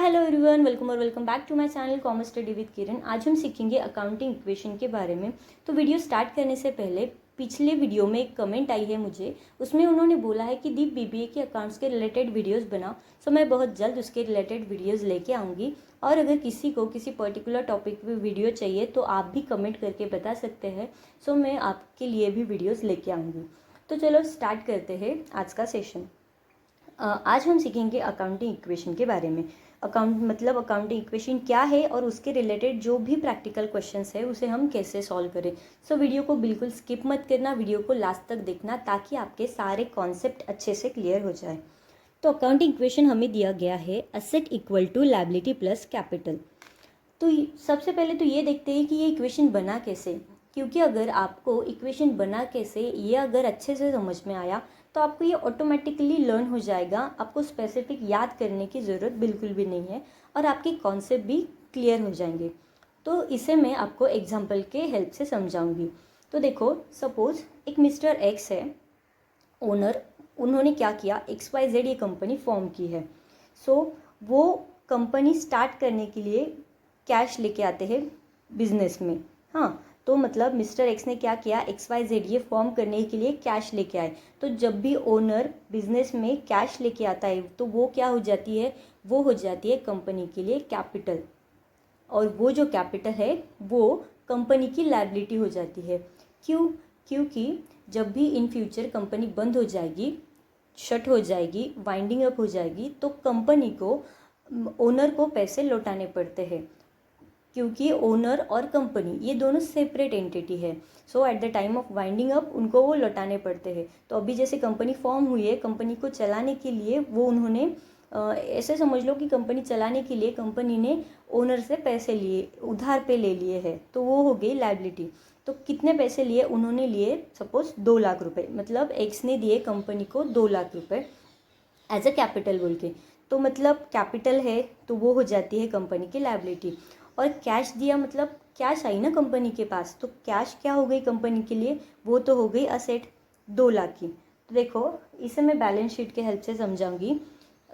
Hello everyone, welcome और welcome back to my channel commerce study with Kiran. आज हम सीखेंगे अकाउंटिंग इक्वेशन के बारे में। तो वीडियो स्टार्ट करने से पहले पिछले वीडियो में एक कमेंट आई है मुझे, उसमें उन्होंने बोला है कि दीप बीबीए के अकाउंट्स के रिलेटेड वीडियोस बनाओ। सो मैं बहुत जल्द उसके रिलेटेड वीडियोस लेके आऊँगी। और अगर किसी को किसी पर्टिकुलर टॉपिक पे वीडियो चाहिए तो आप भी कमेंट करके बता सकते हैं। सो मैं आपके लिए भी वीडियोज़ लेके आऊँगी। तो चलो स्टार्ट करते हैं आज का सेशन। आज हम सीखेंगे अकाउंटिंग इक्वेशन के बारे में। अकाउंटिंग इक्वेशन क्या है और उसके रिलेटेड जो भी प्रैक्टिकल क्वेश्चंस है उसे हम कैसे सॉल्व करें। सो वीडियो को बिल्कुल स्किप मत करना, वीडियो को लास्ट तक देखना ताकि आपके सारे कॉन्सेप्ट अच्छे से क्लियर हो जाए। तो अकाउंटिंग इक्वेशन हमें दिया गया है asset equal to liability plus capital. तो सबसे पहले तो ये देखते हैं कि ये इक्वेशन बना कैसे, क्योंकि अगर आपको इक्वेशन बना कैसे ये अगर अच्छे से समझ में आया तो आपको ये ऑटोमेटिकली लर्न हो जाएगा। आपको स्पेसिफिक याद करने की ज़रूरत बिल्कुल भी नहीं है और आपके कॉन्सेप्ट भी क्लियर हो जाएंगे। तो इसे मैं आपको एग्जांपल के हेल्प से समझाऊंगी। तो देखो, सपोज एक मिस्टर एक्स है ओनर। उन्होंने क्या किया, XYZ ये कंपनी फॉर्म की है। सो वो कंपनी स्टार्ट करने के लिए कैश लेके आते हैं बिजनेस में। हाँ, तो मतलब मिस्टर एक्स ने क्या किया, XYZ ये फॉर्म करने के लिए कैश लेके आए। तो जब भी ओनर बिजनेस में कैश लेके आता है तो वो क्या हो जाती है, वो हो जाती है कंपनी के लिए कैपिटल। और वो जो कैपिटल है वो कंपनी की लायबिलिटी हो जाती है। क्यों? क्योंकि जब भी इन फ्यूचर कंपनी बंद हो जाएगी, शट हो जाएगी, वाइंडिंग अप हो जाएगी, तो कंपनी को ओनर को पैसे लौटाने पड़ते हैं, क्योंकि ओनर और कंपनी ये दोनों सेपरेट एंटिटी है। So at the time of winding up उनको वो लौटाने पड़ते हैं। तो अभी जैसे कंपनी फॉर्म हुई है, कंपनी को चलाने के लिए वो उन्होंने ऐसे समझ लो कि कंपनी चलाने के लिए कंपनी ने ओनर से पैसे लिए, उधार पे ले लिए हैं, तो वो हो गई लायबिलिटी। तो कितने पैसे लिए उन्होंने? लिए सपोज 2 लाख रुपए, मतलब एक्स ने दिए कंपनी को 2 लाख रुपए एज अ कैपिटल बोल के। तो मतलब कैपिटल है तो वो हो जाती है कंपनी की लायबिलिटी। और कैश दिया मतलब कैश आई ना कंपनी के पास, तो कैश क्या हो गई कंपनी के लिए, वो तो हो गई असेट 2 लाख की। तो देखो, इसे मैं बैलेंस शीट के हेल्प से समझाऊंगी।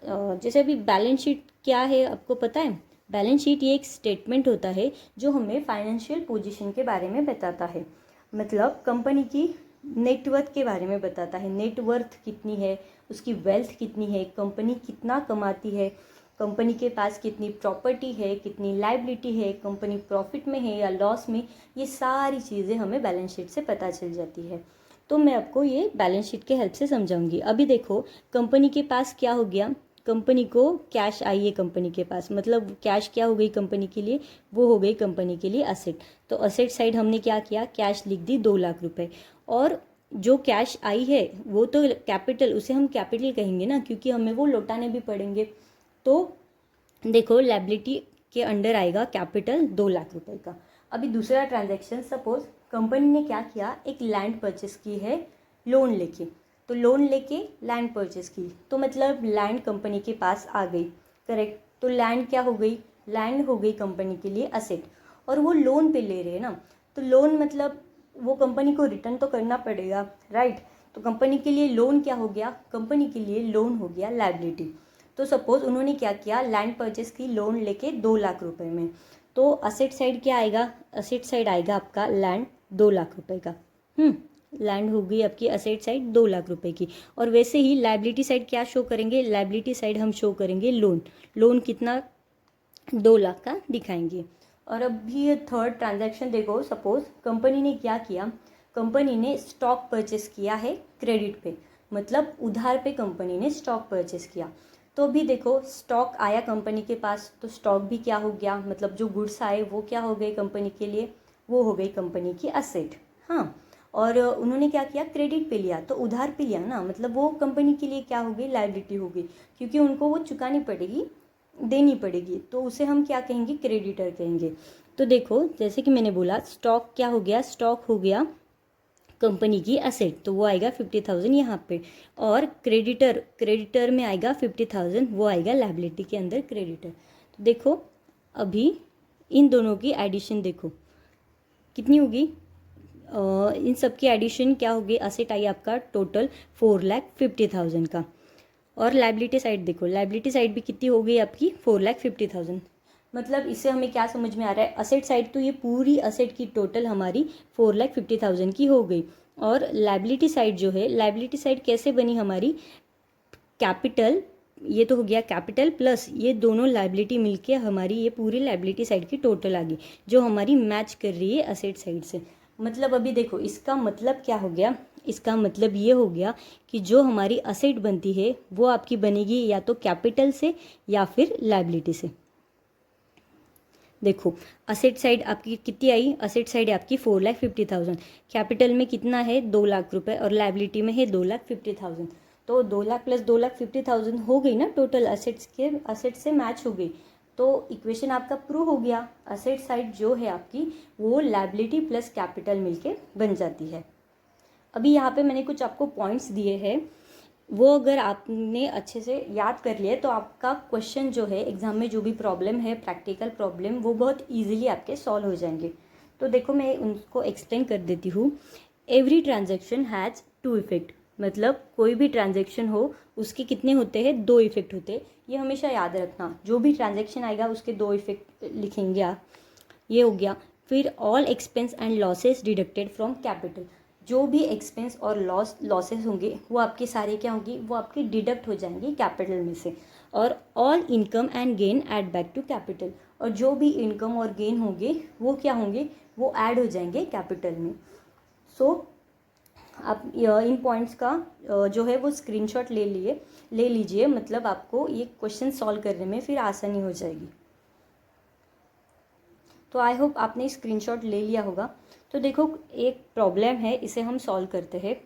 जैसे अभी बैलेंस शीट क्या है आपको पता है? बैलेंस शीट ये एक स्टेटमेंट होता है जो हमें फाइनेंशियल पोजीशन के बारे में बताता है। मतलब कंपनी की नेटवर्थ के बारे में बताता है। नेटवर्थ कितनी है, उसकी वेल्थ कितनी है, कंपनी कितना कमाती है, कंपनी के पास कितनी प्रॉपर्टी है, कितनी लायबिलिटी है, कंपनी प्रॉफिट में है या लॉस में, ये सारी चीज़ें हमें बैलेंस शीट से पता चल जाती है। तो मैं आपको ये बैलेंस शीट के हेल्प से समझाऊंगी। अभी देखो, कंपनी के पास क्या हो गया, कंपनी को कैश आई है कंपनी के पास, मतलब कैश क्या हो गई कंपनी के लिए, वो हो गई कंपनी के लिए असेट। तो असेट साइड हमने क्या किया, कैश लिख दी 2 लाख रुपए। और जो कैश आई है वो तो कैपिटल, उसे हम कैपिटल कहेंगे ना, क्योंकि हमें वो लौटाने भी पड़ेंगे। तो देखो, लायबिलिटी के अंडर आएगा कैपिटल 2 लाख रुपए का। अभी दूसरा ट्रांजैक्शन, सपोज कंपनी ने क्या किया, एक लैंड परचेस की है लोन लेके। तो लोन लेके लैंड परचेस की, तो मतलब लैंड कंपनी के पास आ गई, करेक्ट। तो लैंड क्या हो गई, लैंड हो गई कंपनी के लिए असेट। और वो लोन पे ले रहे हैं ना, तो लोन मतलब वो कंपनी को रिटर्न तो करना पड़ेगा, राइट। तो कंपनी के लिए लोन क्या हो गया, कंपनी के लिए लोन हो गया लायबिलिटी। तो सपोज उन्होंने क्या किया, लैंड परचेस की लोन लेके 2 लाख रुपए में। तो असेट साइड क्या आएगा, असेट साइड आएगा आपका लैंड 2 लाख रुपए का। लैंड हो गई आपकी असेट साइड 2 लाख रुपए की। और वैसे ही लायबिलिटी साइड क्या शो करेंगे, लायबिलिटी साइड हम शो करेंगे लोन। लोन कितना, 2 लाख का दिखाएंगे। और अभी ये थर्ड ट्रांजैक्शन देखो, सपोज कंपनी ने क्या किया, कंपनी ने स्टॉक परचेस किया है क्रेडिट पे, मतलब उधार पे कंपनी ने स्टॉक परचेस किया। तो भी देखो, स्टॉक आया कंपनी के पास, तो स्टॉक भी क्या हो गया, मतलब जो गुड्स आए वो क्या हो गए कंपनी के लिए, वो हो गई कंपनी की असेट। हाँ, और उन्होंने क्या किया, क्रेडिट पे लिया, तो उधार पे लिया ना, मतलब वो कंपनी के लिए क्या हो गई, लायबिलिटी हो गई, क्योंकि उनको वो चुकानी पड़ेगी, देनी पड़ेगी। तो उसे हम क्या कहेंगे, क्रेडिटर कहेंगे। तो देखो, जैसे कि मैंने बोला, स्टॉक क्या हो गया, स्टॉक हो गया कंपनी की असेट, तो वो आएगा 50,000 यहाँ पे। और क्रेडिटर में आएगा 50,000, वो आएगा लायबिलिटी के अंदर क्रेडिटर। तो देखो, अभी इन दोनों की एडिशन देखो कितनी होगी, इन सब की एडिशन क्या होगी, असेट आई आपका टोटल 4,50,000 का। और लाइबिलिटी साइड देखो, लाइबिलिटी साइड भी कितनी हो गई आपकी 4,50,000। मतलब इससे हमें क्या समझ में आ रहा है, असेट साइड तो ये पूरी असेट की टोटल हमारी 4,50,000 की हो गई, और लाइबिलिटी साइड जो है, लाइबिलिटी साइड कैसे बनी हमारी, कैपिटल, ये तो हो गया कैपिटल प्लस ये दोनों लाइबिलिटी मिलके हमारी ये पूरी लाइबिलिटी साइड की टोटल आ गई, जो हमारी मैच कर रही है असेट साइड से। मतलब अभी देखो इसका मतलब क्या हो गया, इसका मतलब ये हो गया कि जो हमारी असेट बनती है वो आपकी बनेगी या तो कैपिटल से या फिर लाइबिलिटी से। देखो असेट साइड आपकी कितनी आई, असेट साइड आपकी 4,50,000, कैपिटल में कितना है 2,00,000 रुपये और लाइबिलिटी में है 2,50,000, तो 2,00,000 प्लस 2,50,000 हो गई ना टोटल, असेट से मैच हो गई। तो इक्वेशन आपका प्रूव हो गया, असेट साइड जो है आपकी वो लाइबिलिटी प्लस कैपिटल मिलके बन जाती है। अभी यहाँ पे मैंने कुछ आपको पॉइंट्स दिए हैं, वो अगर आपने अच्छे से याद कर लिया तो आपका क्वेश्चन जो है एग्जाम में जो भी प्रॉब्लम है, प्रैक्टिकल प्रॉब्लम, वो बहुत इजीली आपके सॉल्व हो जाएंगे। तो देखो मैं उनको एक्सप्लेन कर देती हूँ। Every transaction has to effect, मतलब कोई भी ट्रांजैक्शन हो उसके कितने होते हैं, दो इफेक्ट होते हैं, ये हमेशा याद रखना। जो भी ट्रांजैक्शन आएगा उसके दो इफेक्ट लिखेंगे आप, ये हो गया। फिर all expense and losses deducted from capital, जो भी एक्सपेंस और लॉसेस होंगे वो आपके सारे क्या होंगी, वो आपके डिडक्ट हो जाएंगे कैपिटल में से। और all income and gain add back to capital, और जो भी इनकम और गेन होंगे वो क्या होंगे, वो ऐड हो जाएंगे कैपिटल में। सो आप इन पॉइंट्स का जो है वो स्क्रीनशॉट ले लीजिए, मतलब आपको ये क्वेश्चन सॉल्व करने में फिर आसानी हो जाएगी। तो आई होप आपने स्क्रीनशॉट ले लिया होगा। तो देखो एक प्रॉब्लम है, इसे हम सॉल्व करते हैं।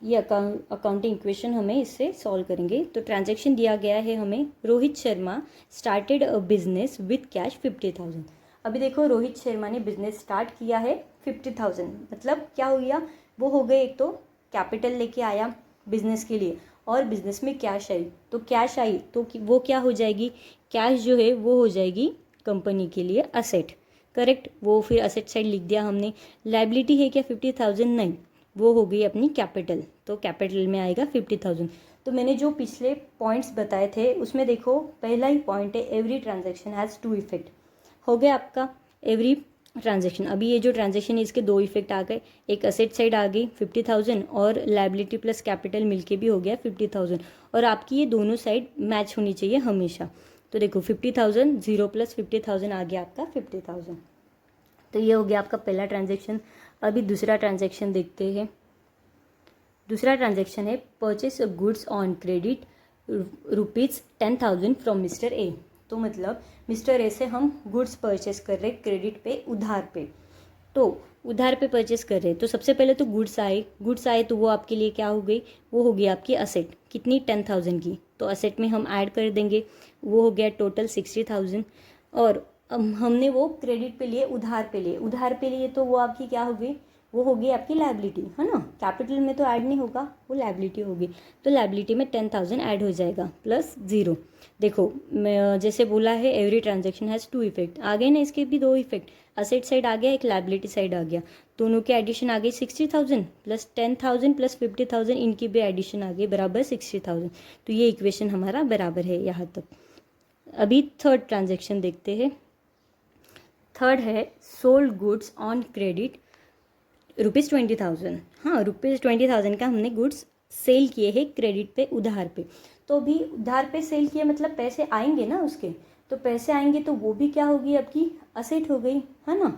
ये अकाउंटिंग इक्वेशन हमें इससे सॉल्व करेंगे। तो ट्रांजैक्शन दिया गया है हमें, Rohit Sharma started a business with cash 50,000। अभी देखो रोहित शर्मा ने बिजनेस स्टार्ट किया है 50,000, मतलब क्या हो गया, वो हो गए, एक तो कैपिटल लेके आया बिजनेस के लिए और बिजनेस में कैश आई, तो कैश आई तो वो क्या हो जाएगी, कैश जो है वो हो जाएगी कंपनी के लिए असेट, करेक्ट। वो फिर असेट साइड लिख दिया हमने। लाइबिलिटी है क्या 50,000, नहीं, वो हो गई अपनी कैपिटल, तो कैपिटल में आएगा 50,000। तो मैंने जो पिछले पॉइंट्स बताए थे उसमें देखो पहला ही पॉइंट है, every transaction has to effect, हो गया आपका एवरी ट्रांजैक्शन। अभी ये जो ट्रांजैक्शन है इसके दो इफेक्ट आ गए, एक असेट साइड आ गई 50,000 और लाइबिलिटी प्लस कैपिटल मिलके भी हो गया 50,000, और आपकी ये दोनों साइड मैच होनी चाहिए हमेशा। तो देखो 50,000 0 प्लस 50,000 आ गया आपका 50,000। तो ये हो गया आपका पहला ट्रांजैक्शन। अभी दूसरा ट्रांजैक्शन देखते हैं। दूसरा ट्रांजैक्शन है purchase goods on credit ₹10,000 from mister A. तो मतलब मिस्टर ए से हम गुड्स परचेस कर रहे क्रेडिट पे, उधार पे, तो उधार पे परचेस कर रहे हैं। तो सबसे पहले तो गुड्स आए तो वो आपके लिए क्या हो गई, वो हो गई आपकी असेट, कितनी 10,000 की, तो असेट में हम ऐड कर देंगे, वो हो गया टोटल 60,000। और हमने वो क्रेडिट पे लिए, उधार पे लिए तो वो आपकी क्या हो गई, वो होगी आपकी लाइबिलिटी, है ना, कैपिटल में तो ऐड नहीं होगा, वो लाइबिलिटी होगी। तो लाइबिलिटी में 10,000 ऐड हो जाएगा प्लस 0। देखो मैं जैसे बोला है every transaction has to effect, आ गए ना इसके भी दो इफेक्ट, असेट साइड आ गया, एक लाइबिलिटी साइड आ गया, दोनों के एडिशन आ गई 60,000 प्लस 10,000 प्लस 50,000, इनकी भी एडिशन आ गई बराबर 60,000। तो ये इक्वेशन हमारा बराबर है यहाँ तक। अभी थर्ड ट्रांजैक्शन देखते हैं। थर्ड है सोल्ड गुड्स ऑन क्रेडिट ₹20,000। हाँ, ₹20,000 का हमने गुड्स सेल किए हैं क्रेडिट पे, उधार पे। तो भी उधार पे सेल किए मतलब पैसे आएंगे ना उसके, तो पैसे आएंगे तो वो भी क्या होगी आपकी असेट हो गई, है ना।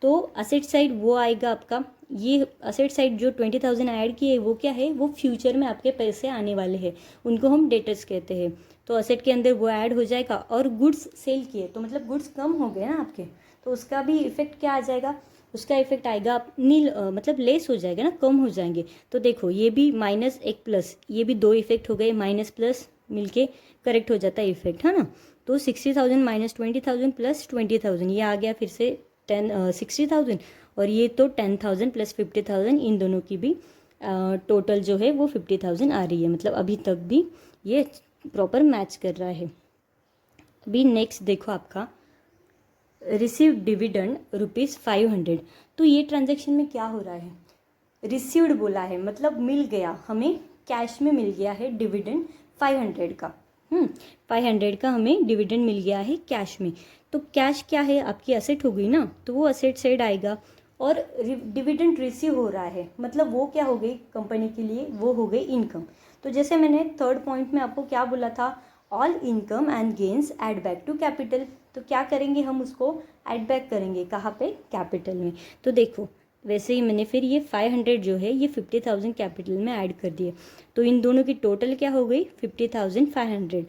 तो असेट साइड वो आएगा आपका, ये असेट साइड जो 20,000 ऐड किए वो क्या है, वो फ्यूचर में आपके पैसे आने वाले हैं, उनको हम डेटर्स कहते हैं। तो असेट के अंदर वो ऐड हो जाएगा। और गुड्स सेल किए तो मतलब गुड्स कम हो गए ना आपके, तो उसका भी इफेक्ट क्या आ जाएगा, उसका इफेक्ट आएगा नील, मतलब लेस हो जाएगा ना, कम हो जाएंगे। तो देखो ये भी माइनस एक प्लस, ये भी दो इफेक्ट हो गए, माइनस प्लस मिलके करेक्ट हो जाता है इफेक्ट, है ना। तो 60,000 माइनस 20,000 प्लस 20,000, ये आ गया फिर से 60,000, और ये तो 10,000 प्लस 50,000, इन दोनों की भी टोटल जो है वो 50,000 आ रही है। मतलब अभी तक भी ये प्रॉपर मैच कर रहा है। अभी नेक्स्ट देखो आपका रिसीव डिविडेंड ₹500। तो ये ट्रांजैक्शन में क्या हो रहा है, रिसीव्ड बोला है मतलब मिल गया, हमें कैश में मिल गया है डिविडेंड 500 का 500 का हमें डिविडेंड मिल गया है कैश में। तो कैश क्या है, आपकी असेट हो गई ना, तो वो असेट साइड आएगा। और डिविडेंड रिसीव हो रहा है, मतलब वो क्या हो गई कंपनी के लिए, वो हो गई इनकम। तो जैसे मैंने थर्ड पॉइंट में आपको क्या बोला था, all income and gains add back to capital. तो क्या करेंगे हम, उसको ऐड बैक करेंगे, कहाँ पे, कैपिटल में। तो देखो वैसे ही मैंने फिर ये 500 जो है ये 50,000 कैपिटल में ऐड कर दिए। तो इन दोनों की टोटल क्या हो गई 50,500।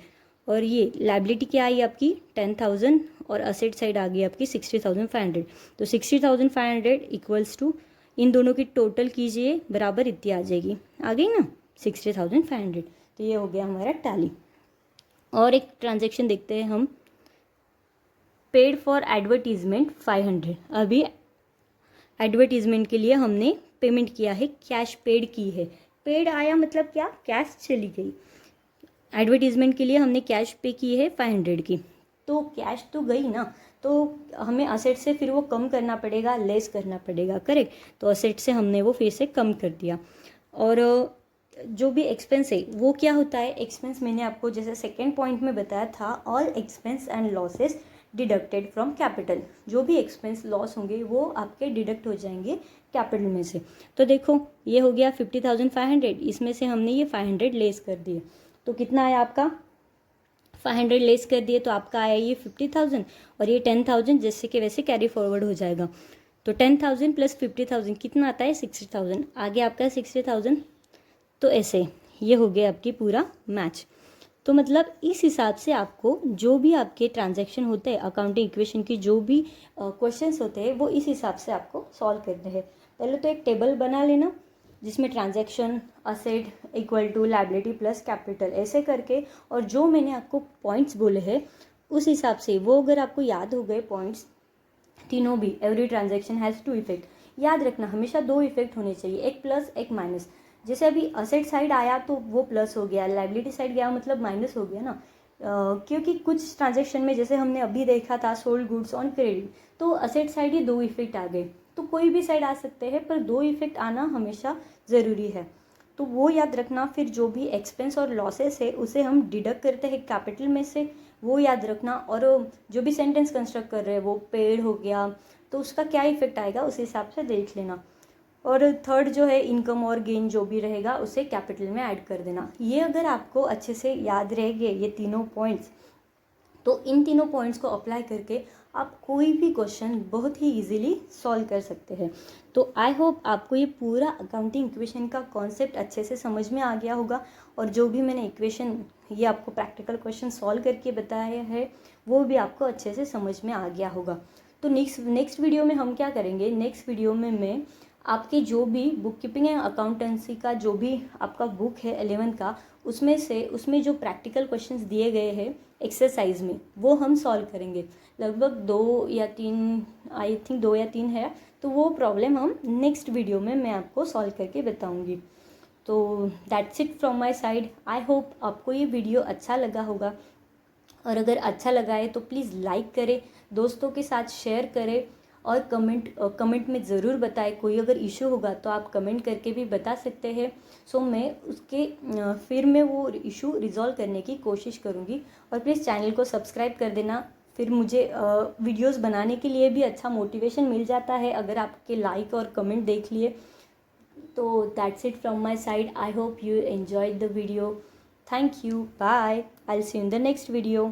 और ये लाइबिलिटी क्या आई आपकी 10,000 और असेट साइड आ गई आपकी 60,500। तो 60,500 इक्वल्स टू इन दोनों की टोटल कीजिए बराबर इतनी आ जाएगी, आ गई ना 60,500। तो ये हो गया हमारा टैली। और एक ट्रांजेक्शन देखते हैं हम, पेड फॉर एडवर्टीजमेंट 500। अभी एडवर्टीजमेंट के लिए हमने पेमेंट किया है, कैश पेड की है। पेड आया मतलब क्या, कैश चली गई। एडवर्टीजमेंट के लिए हमने कैश पे की है 500 की, तो कैश तो गई ना, तो हमें असेट से फिर वो कम करना पड़ेगा, लेस करना पड़ेगा, करेक्ट। तो असेट से हमने वो फिर से कम कर दिया। और जो भी एक्सपेंस है वो क्या होता है, एक्सपेंस मैंने आपको जैसे सेकेंड पॉइंट में बताया था, all expense and losses deducted from capital. जो भी एक्सपेंस लॉस होंगे वो आपके डिडक्ट हो जाएंगे कैपिटल में से। तो देखो ये हो गया 50,500, इसमें से हमने ये 500 लेस कर दिए। तो कितना आया आपका, 500 लेस कर दिए तो आपका आया ये 50,000, और ये 10,000 जैसे कि वैसे कैरी फॉरवर्ड हो जाएगा। तो 10,000 प्लस 50,000 कितना आता है 60,000, आगे आपका 60,000। तो ऐसे ये हो गया आपकी पूरा मैच। तो मतलब इस हिसाब से आपको जो भी आपके ट्रांजैक्शन होते हैं, अकाउंटिंग इक्वेशन की जो भी क्वेश्चंस होते हैं, वो इस हिसाब से आपको सॉल्व करने हैं। पहले तो एक टेबल बना लेना जिसमें transaction, asset equal to liability plus capital ऐसे करके, और जो मैंने आपको पॉइंट्स बोले हैं उस हिसाब से, वो अगर आपको याद हो गए पॉइंट्स तीनों भी, every transaction has to effect, याद रखना हमेशा दो इफेक्ट होने चाहिए, एक प्लस एक माइनस। जैसे अभी असेट साइड आया तो वो प्लस हो गया, लाइबिलिटी साइड गया मतलब माइनस हो गया ना। क्योंकि कुछ ट्रांजैक्शन में जैसे हमने अभी देखा था सोल्ड गुड्स ऑन क्रेडिट, तो असेट साइड ही दो इफेक्ट आ गए। तो कोई भी साइड आ सकते हैं पर दो इफेक्ट आना हमेशा ज़रूरी है, तो वो याद रखना। फिर जो भी एक्सपेंस और लॉसेस है उसे हम डिडक्ट करते हैं कैपिटल में से, वो याद रखना। और जो भी सेंटेंस कंस्ट्रक्ट कर रहे हैं वो पेड हो गया तो उसका क्या इफेक्ट आएगा उस हिसाब से देख लेना। और थर्ड जो है इनकम और गेन जो भी रहेगा उसे कैपिटल में ऐड कर देना। ये अगर आपको अच्छे से याद रह गए ये तीनों पॉइंट्स, तो इन तीनों पॉइंट्स को अप्लाई करके आप कोई भी क्वेश्चन बहुत ही इजीली सॉल्व कर सकते हैं। तो आई होप आपको ये पूरा अकाउंटिंग इक्वेशन का कॉन्सेप्ट अच्छे से समझ में आ गया होगा, और जो भी मैंने इक्वेशन ये आपको प्रैक्टिकल क्वेश्चन सॉल्व करके बताया है वो भी आपको अच्छे से समझ में आ गया होगा। तो नेक्स्ट वीडियो में हम क्या करेंगे, नेक्स्ट वीडियो में मैं आपके जो भी बुक कीपिंग एंड अकाउंटेंसी का जो भी आपका बुक है 11th का, उसमें जो प्रैक्टिकल क्वेश्चंस दिए गए हैं एक्सरसाइज में वो हम सॉल्व करेंगे। लगभग 2 या 3, आई थिंक 2 या 3 है, तो वो प्रॉब्लम हम नेक्स्ट वीडियो में मैं आपको सॉल्व करके बताऊंगी। तो that's it from my side. I hope आपको ये वीडियो अच्छा लगा होगा, और अगर अच्छा लगा है तो प्लीज़ लाइक करें, दोस्तों के साथ शेयर करें, और कमेंट में ज़रूर बताएं। कोई अगर इशू होगा तो आप कमेंट करके भी बता सकते हैं। सो मैं उसके फिर मैं वो इशू रिजॉल्व करने की कोशिश करूँगी। और प्लीज़ चैनल को सब्सक्राइब कर देना, फिर मुझे वीडियोस बनाने के लिए भी अच्छा मोटिवेशन मिल जाता है अगर आपके लाइक और कमेंट देख लिए। तो that's it from my side. I hope you enjoyed the video. Thank you, bye, I will see you in the next video.